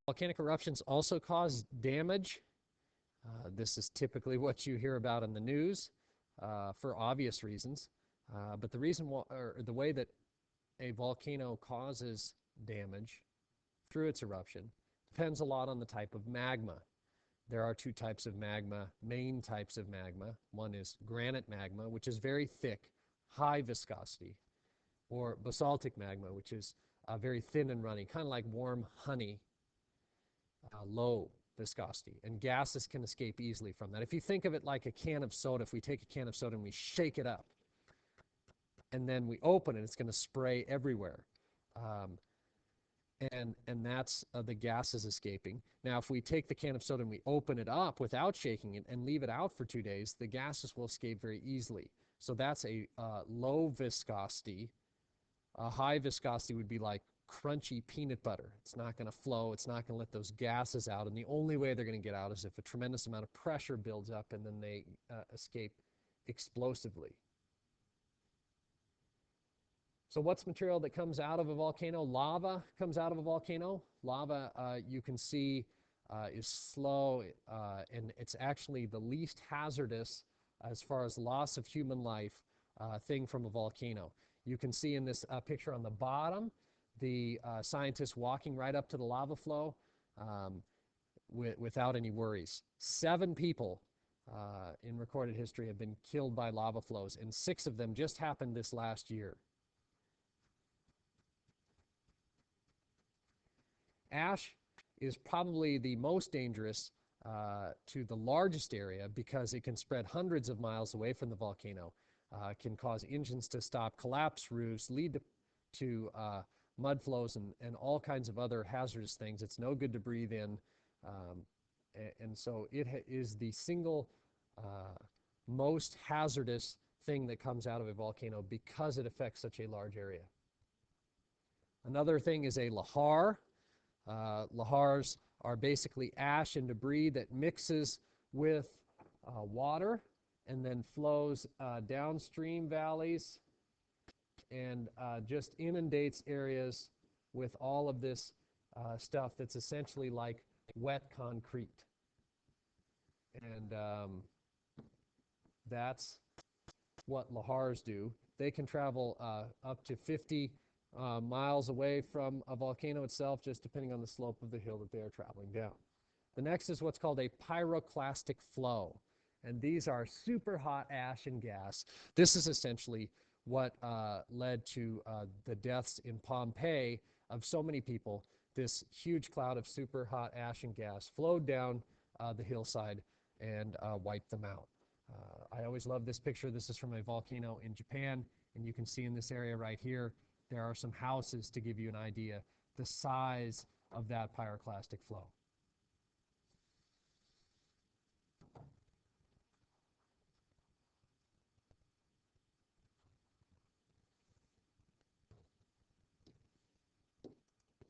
Volcanic eruptions also cause damage. This is typically what you hear about in the news for obvious reasons. But the way that a volcano causes damage through its eruption depends a lot on the type of magma. There are two types of magma, main types of magma. One is granite magma, which is very thick, high viscosity, or basaltic magma, which is very thin and runny, kind of like warm honey, low viscosity. And gases can escape easily from that. If you think of it like a can of soda, if we take a can of soda and we shake it up, and then we open it, it's going to spray everywhere. And that's the gases escaping. Now, if we take the can of soda and we open it up without shaking it and leave it out for 2 days, the gases will escape very easily. So that's a low viscosity. A high viscosity would be like crunchy peanut butter. It's not going to flow. It's not going to let those gases out. And the only way they're going to get out is if a tremendous amount of pressure builds up and then they escape explosively. So what's material that comes out of a volcano? Lava comes out of a volcano. Lava, you can see, is slow, and it's actually the least hazardous as far as loss of human life thing from a volcano. You can see in this picture on the bottom, the scientists walking right up to the lava flow without any worries. 7 people in recorded history have been killed by lava flows, and 6 of them just happened this last year. Ash is probably the most dangerous to the largest area because it can spread hundreds of miles away from the volcano, can cause engines to stop, collapse roofs, lead to mud flows and all kinds of other hazardous things. It's no good to breathe in. And so it is the single most hazardous thing that comes out of a volcano because it affects such a large area. Another thing is a lahar. Lahars are basically ash and debris that mixes with water and then flows downstream valleys and just inundates areas with all of this stuff that's essentially like wet concrete. And that's what lahars do. They can travel up to 50 miles away from a volcano itself, just depending on the slope of the hill that they are traveling down. The next is what's called a pyroclastic flow. And these are super hot ash and gas. This is essentially what led to the deaths in Pompeii of so many people. This huge cloud of super hot ash and gas flowed down the hillside and wiped them out. I always love this picture. This is from a volcano in Japan, and you can see in this area right here, there are some houses to give you an idea the size of that pyroclastic flow.